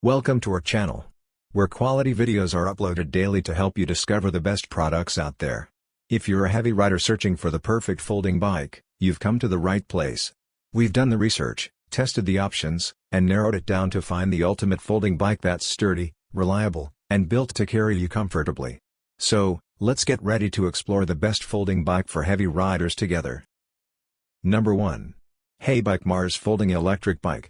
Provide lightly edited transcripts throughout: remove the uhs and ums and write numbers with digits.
Welcome to our channel, where quality videos are uploaded daily to help you discover the best products out there. If you're a heavy rider searching for the perfect folding bike, you've come to the right place. We've done the research, tested the options, and narrowed it down to find the ultimate folding bike that's sturdy, reliable, and built to carry you comfortably. So, let's get ready to explore the best folding bike for heavy riders together. Number 1. HEYBIKE Mars Folding Electric Bike.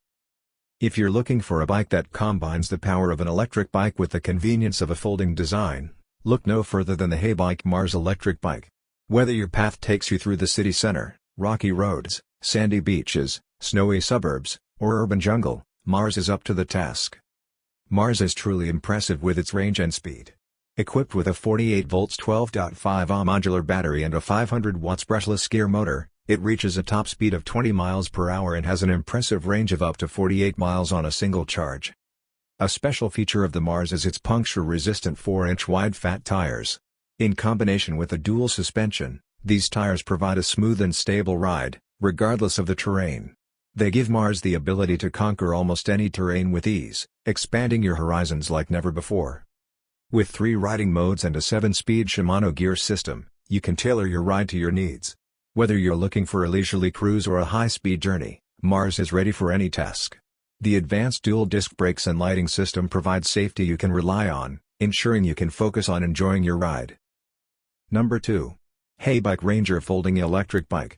If you're looking for a bike that combines the power of an electric bike with the convenience of a folding design, look no further than the HEYBIKE Mars electric bike. Whether your path takes you through the city center, rocky roads, sandy beaches, snowy suburbs, or urban jungle, Mars is up to the task. Mars is truly impressive with its range and speed. Equipped with a 48 volts 12.5 Ah modular battery and a 500 watts brushless gear motor, it reaches a top speed of 20 miles per hour and has an impressive range of up to 48 miles on a single charge. A special feature of the Mars is its puncture-resistant 4-inch wide fat tires. In combination with a dual suspension, these tires provide a smooth and stable ride, regardless of the terrain. They give Mars the ability to conquer almost any terrain with ease, expanding your horizons like never before. With 3 riding modes and a 7-speed Shimano gear system, you can tailor your ride to your needs. Whether you're looking for a leisurely cruise or a high-speed journey, Mars is ready for any task. The advanced dual-disc brakes and lighting system provide safety you can rely on, ensuring you can focus on enjoying your ride. Number 2. HEYBIKE Ranger Folding Electric Bike.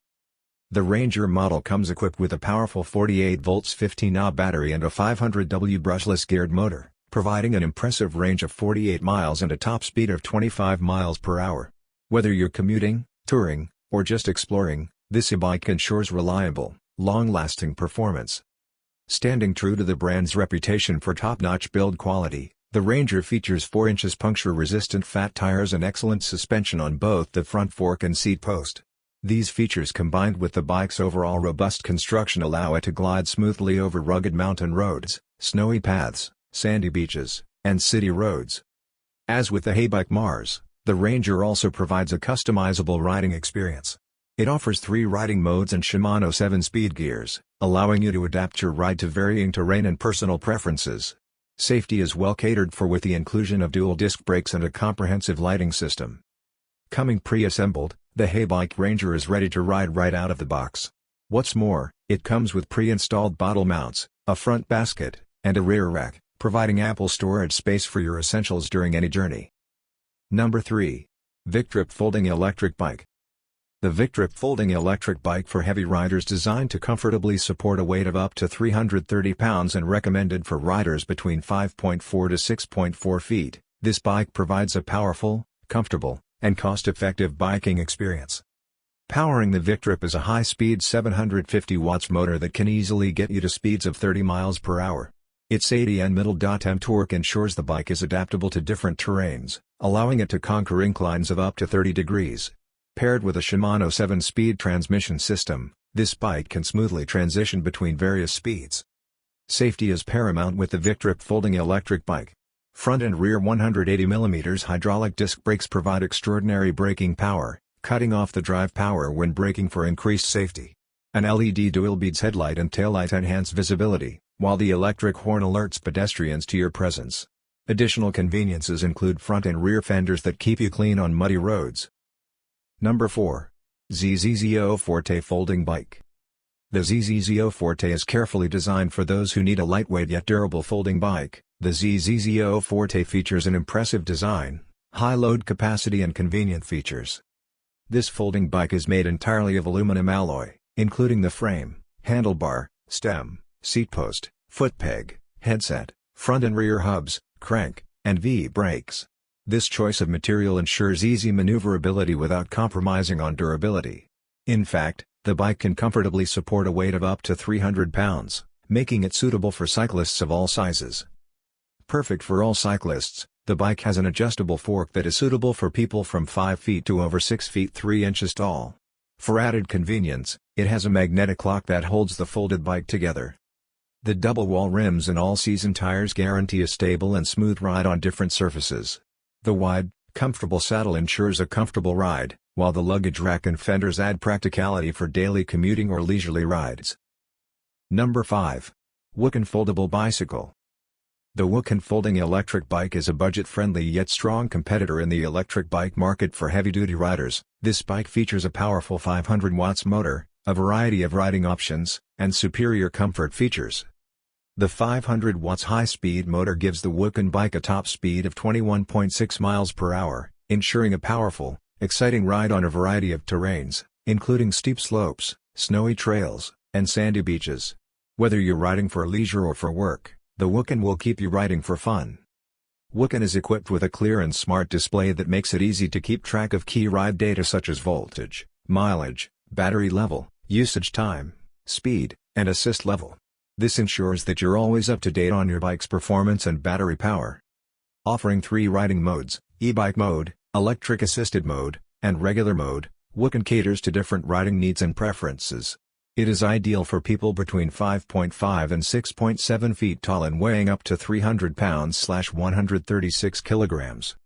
The Ranger model comes equipped with a powerful 48 volts 15 Ah battery and a 500 W brushless geared motor, providing an impressive range of 48 miles and a top speed of 25 miles per hour. Whether you're commuting, touring, or just exploring, this e-bike ensures reliable, long-lasting performance. Standing true to the brand's reputation for top-notch build quality, the Ranger features 4 inches puncture-resistant fat tires and excellent suspension on both the front fork and seat post. These features combined with the bike's overall robust construction allow it to glide smoothly over rugged mountain roads, snowy paths, sandy beaches, and city roads. As with the HEYBIKE Mars, the Ranger also provides a customizable riding experience. It offers 3 riding modes and Shimano 7-speed gears, allowing you to adapt your ride to varying terrain and personal preferences. Safety is well catered for with the inclusion of dual-disc brakes and a comprehensive lighting system. Coming pre-assembled, the HEYBIKE Ranger is ready to ride right out of the box. What's more, it comes with pre-installed bottle mounts, a front basket, and a rear rack, providing ample storage space for your essentials during any journey. Number 3. VICTRIP Folding Electric Bike. The VICTRIP Folding Electric Bike for heavy riders designed to comfortably support a weight of up to 330 pounds and recommended for riders between 5.4 to 6.4 feet, this bike provides a powerful, comfortable, and cost-effective biking experience. Powering the VICTRIP is a high-speed 750 watts motor that can easily get you to speeds of 30 miles per hour. Its 80 Nm torque ensures the bike is adaptable to different terrains, allowing it to conquer inclines of up to 30 degrees. Paired with a Shimano 7-speed transmission system, this bike can smoothly transition between various speeds. Safety is paramount with the VICTRIP Folding Electric Bike. Front and rear 180 mm hydraulic disc brakes provide extraordinary braking power, cutting off the drive power when braking for increased safety. An LED dual-beads headlight and taillight enhance visibility, while the electric horn alerts pedestrians to your presence. Additional conveniences include front and rear fenders that keep you clean on muddy roads. Number 4. ZIZZO Forte Folding Bike. The ZIZZO Forte is carefully designed for those who need a lightweight yet durable folding bike. The ZIZZO Forte features an impressive design, high load capacity and convenient features. This folding bike is made entirely of aluminum alloy, including the frame, handlebar, stem, seat post, foot peg, headset, front and rear hubs, crank, and V-brakes. This choice of material ensures easy maneuverability without compromising on durability. In fact, the bike can comfortably support a weight of up to 300 pounds, making it suitable for cyclists of all sizes. Perfect for all cyclists, the bike has an adjustable fork that is suitable for people from 5 feet to over 6 feet 3 inches tall. For added convenience, it has a magnetic lock that holds the folded bike together. The double-wall rims and all-season tires guarantee a stable and smooth ride on different surfaces. The wide, comfortable saddle ensures a comfortable ride, while the luggage rack and fenders add practicality for daily commuting or leisurely rides. Number 5. WOOKEN Foldable Bicycle. The WOOKEN folding electric bike is a budget-friendly yet strong competitor in the electric bike market for heavy-duty riders. This bike features a powerful 500 watts motor, a variety of riding options, and superior comfort features. The 500 watts high-speed motor gives the WOOKEN bike a top speed of 21.6 miles per hour, ensuring a powerful, exciting ride on a variety of terrains, including steep slopes, snowy trails, and sandy beaches. Whether you're riding for leisure or for work, the WOOKEN will keep you riding for fun. WOOKEN is equipped with a clear and smart display that makes it easy to keep track of key ride data such as voltage, mileage, battery level, usage time, speed, and assist level. This ensures that you're always up to date on your bike's performance and battery power. Offering 3 riding modes, e-bike mode, electric assisted mode, and regular mode, WOOKEN caters to different riding needs and preferences. It is ideal for people between 5.5 and 6.7 feet tall and weighing up to 300 pounds/136 kilograms.